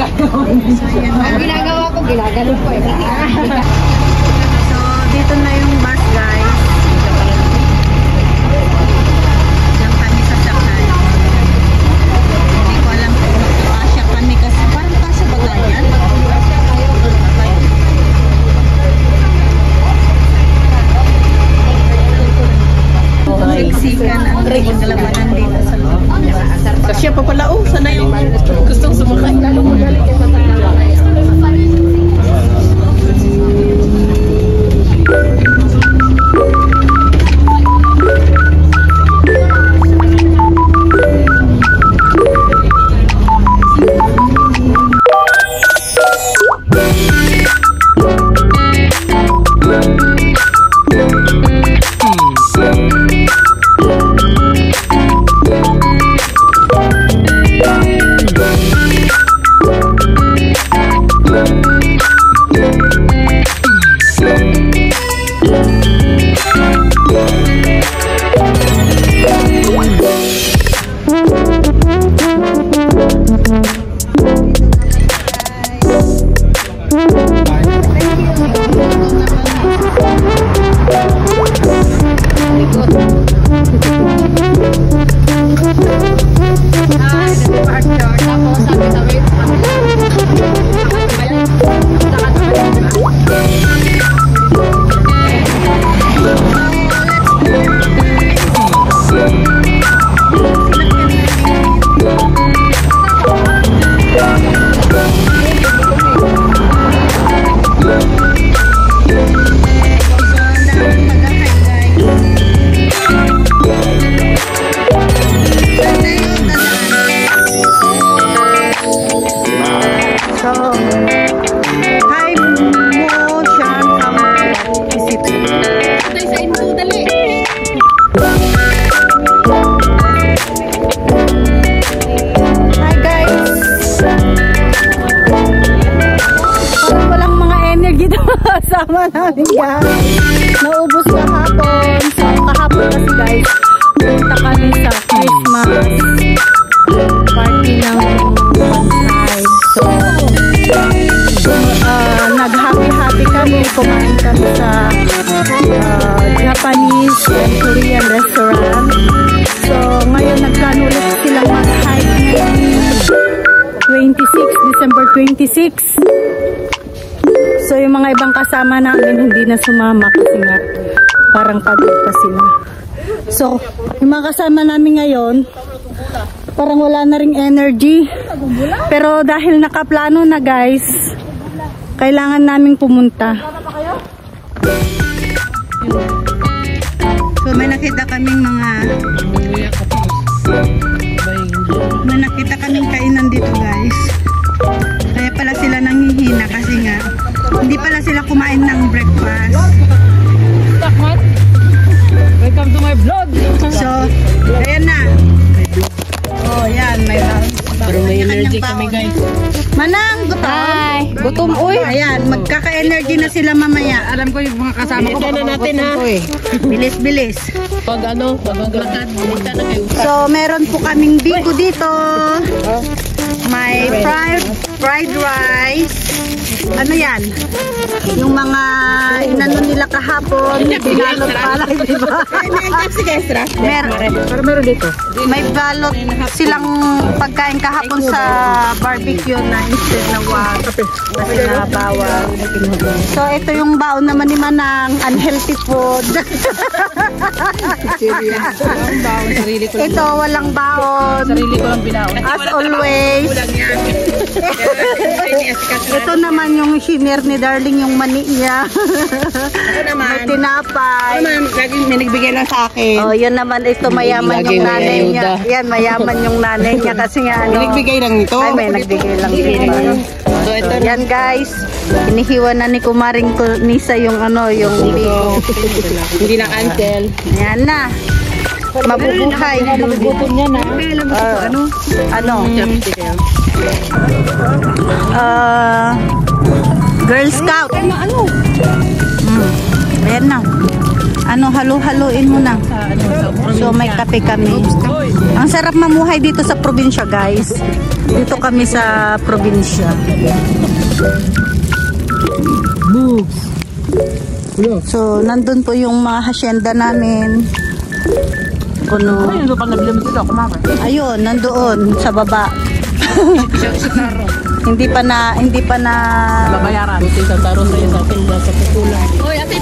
Ang ginagawa ko, ginagano ko eh. So, dito na yung bus, guys. Diyan kami sa Shanghai. Hindi ko alam kung kasya kami kasi parang kasya ba tayo yan? Siksikan ang paglalabanan dito sa loob. Kasya pa pala, oh, sana yung gustong sumakay. Lalo mo galing kay kasama namin guys. Naubos kahapon. So kahapon kasi guys, punta kami sa Christmas party ng Shanghai. So nag-happy-happy kami. Kumain kami sa Japanese and Korean restaurant. So ngayon nagplano ulit silang mag-hike ngayon 26, December 26. So yung mga ibang kasama namin hindi na sumama kasi nga parang pagod pa sila. So yung mga kasama namin ngayon parang wala na ring energy. Pero dahil nakaplano na guys, kailangan naming pumunta. So may nakita kaming kaming kainan dito guys. Kaya pala sila nanghihina kasi nga hindi pala sila kumain ng breakfast. Welcome to my vlog. So, ayan na. Oh, yan. Pero may energy kami guys. Manang, gutom. Hi. Gutom, uy. Ayan, magkaka-energy na sila mamaya. Alam ko yung mga kasama ko. Bilisan na natin ha. Bilis-bilis. Pag maglakad, bilisan na kayo. So, meron po kaming bigo dito. May fried rice. Ano yan? Yung mga inano nila kahapon, binalot palay, di ba? Meron dito. May balot silang pagkain kahapon sa barbecue na instead na wag kasi na bawal. So ito yung baon naman ni Manang, unhealthy food. Ito walang baon. Sarili ko lang binaon. As always. Ito naman yung shinare ni Darling, yung mani niya. May tinapay. May nagbigay lang sa akin. Oh, yun naman, ito mayaman yung nanay niya. Yan, mayaman yung nanay niya kasi nga ano. May nagbigay lang nito. Ay, may nagbigay lang dito. So ito yan guys, inihiwan na ni Kumaring Nisa yung ano, yung bigo. Hindi na cancel. Yan na. Mabubuhay. Mabubuton niya na. Ano? Girl Scout. Ayan na. Ano, halo-haloin mo na. So, may kape kami. Ang sarap mamuhay dito sa probinsya, guys. Dito kami sa probinsya. So, nandun po yung mga hacienda namin. Kuno. Ayun, nandoon sa baba. Hindi pa na Babayaran. Ito isang taro sa'yo sa atin sa putulan. Uy, ate,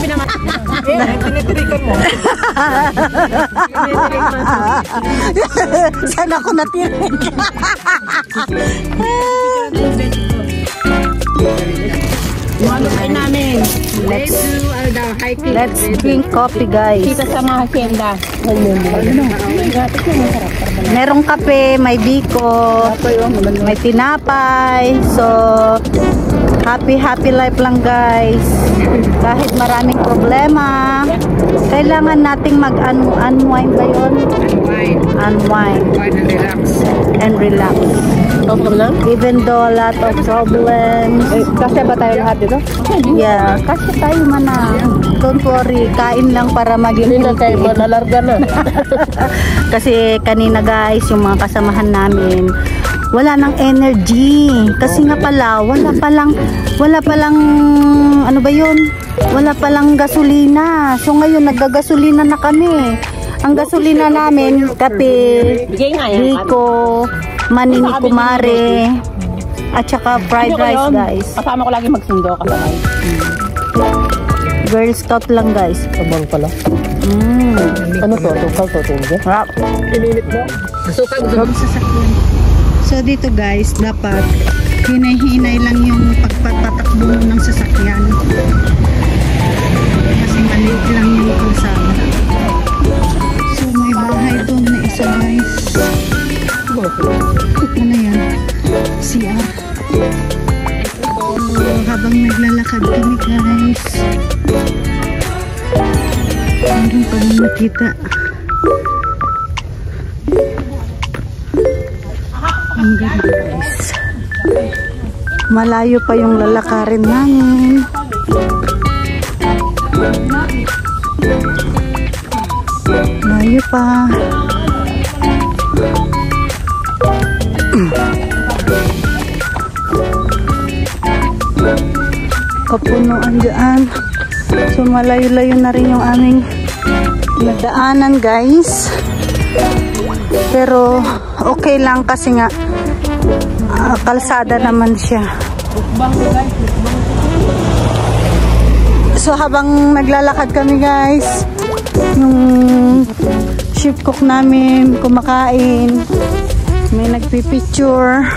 pinitirikan mo. Saan ako natirin? Malupain namin. Let's drink coffee, guys. Kita sa mga hacienda. Merong kape, may biko, may tinapay. So, happy life lang, guys. Kahit maraming problema, kailangan nating mag-unwind ba yun? Unwind. And relax. Even though a lot of problems. Kasi ba tayo lahat dito? Yeah, kasi tayo mana. Don't worry, kain lang para maging Hindi tayo manalarga na. Kasi kanina, guys, yung mga kasamahan namin, wala nang energy. Kasi nga pala, wala palang ano ba yun? Wala palang gasolina. So ngayon, naggagasolina na kami. Ang gasolina namin, kape, biko, manini kumare, at saka fried rice, guys. Kasama ko lagi magsundo kasabay. Girl Scout lang, guys. Sabang pala. Ano to? Tukal to? Rap. Pininit mo? Sukal So dito, guys, dapat hinay-hinay lang yung pagpapatakbo ng sasakyan. Kasi maliit lang yung kalsada. So may bahay doon na isa, guys. Ano yan? CR. So habang naglalakad kami, guys, meron kami nakita. Ang ganda, guys. Malayo pa yung lalakarin namin. Malayo pa. Kapunuan dyan. So malayo-layo na rin yung aming nadaanan, guys. Pero okay lang kasi nga kalsada naman siya. So habang naglalakad kami, guys, yung shift cook namin kumakain, may nagpipicture,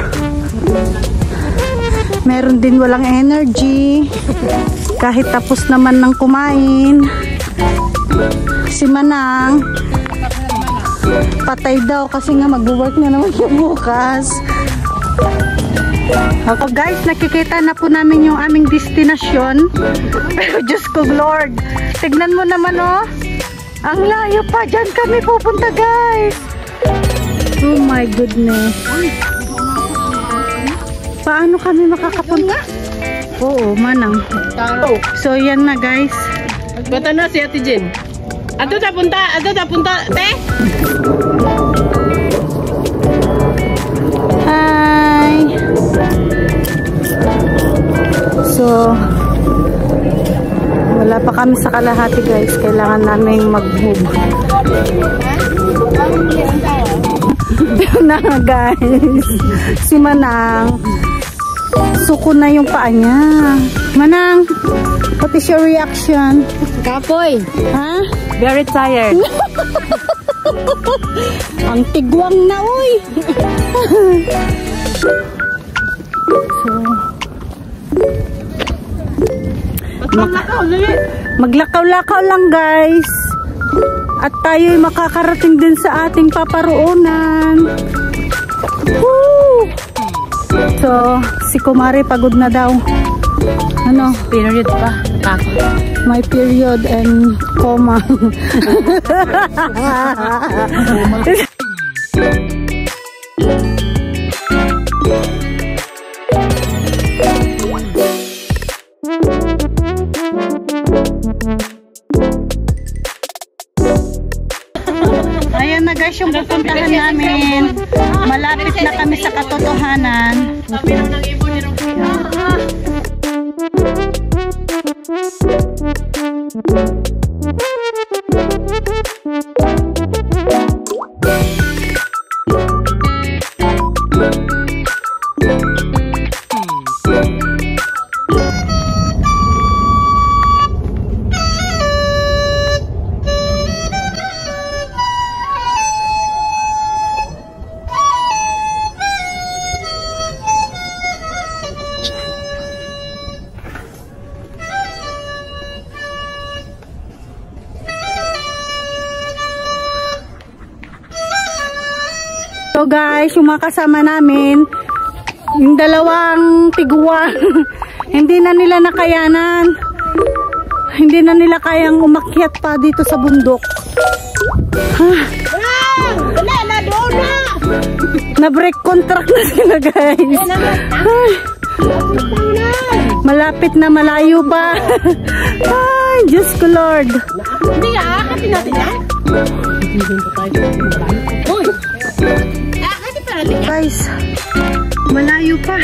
meron din walang energy kahit tapos naman ng kumain. Si Manang patay daw kasi nga mag-work na naman siya bukas. Ako, guys, nakikita na po namin yung aming destinasyon. Pero Diyos ko, Lord, tignan mo naman, oh, ang layo pa. Dyan kami pupunta, guys. Oh my goodness. Paano kami makakapunta? Oo, Manang. So yan na, guys. Bata na si Ate Jen. Ato ta punta, te. Hi. So wala pa kami sa kalahati, guys. Kailangan naming mag-move. Yun na, guys. Si Manang, suko na yung paa niya. Manang, what is your reaction? Kapoy. Ha? Very tired. Ang tigwang na, uy. So, maglakaw-lakaw lang, guys. At tayo'y makakarating din sa ating paparoonan. Woo! So, si Kumari pagod na daw. Ano? Period pa. My period and coma. guys yung pupuntahan namin. Malapit na kami sa katotohanan. So guys, yung mga kasama namin, yung dalawang tiguan, hindi na nila nakayanan. Hindi na nila kayang umakyat pa dito sa bundok. Na-break contract na sila guys. Ay, malapit na, malayo pa. Ay, Diyos ko Lord. Hindi aakatin natin yan. Uy! Aakatin pa natin yan. Guys, malayo pa.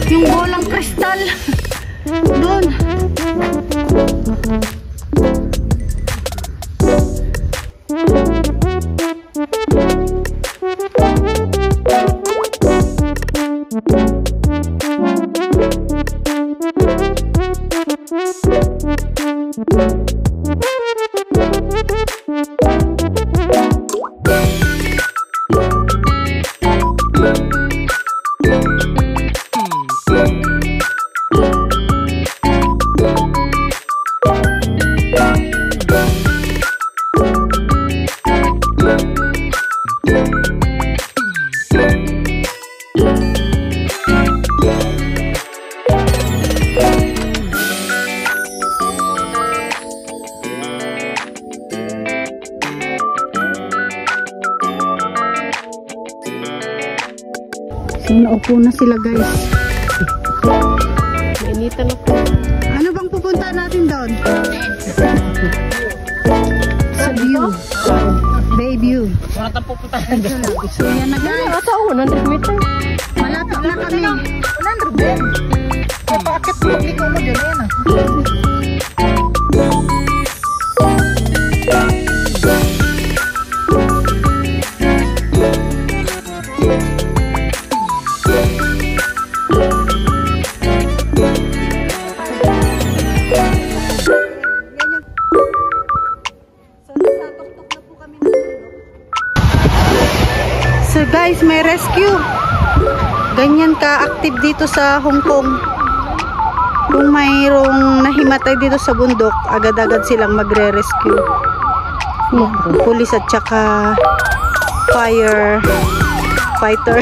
Yung bolang kristal. Doon. So, naupo na sila guys. Mainitan ako. Ano bang pupunta natin doon? Sa view. Bay view. Wala tayong pupuntahan doon. So yan na guys. Asa 100 meter. Malapit na kami. 100 din. Kaya paakit mo pag-ikaw mo dyan. Ayan ah. So guys, may rescue. Ganyan ka-active dito sa Hong Kong. Kung mayroong nahimatay dito sa bundok, agad-agad silang magre-rescue. Pulis at saka fire fighter.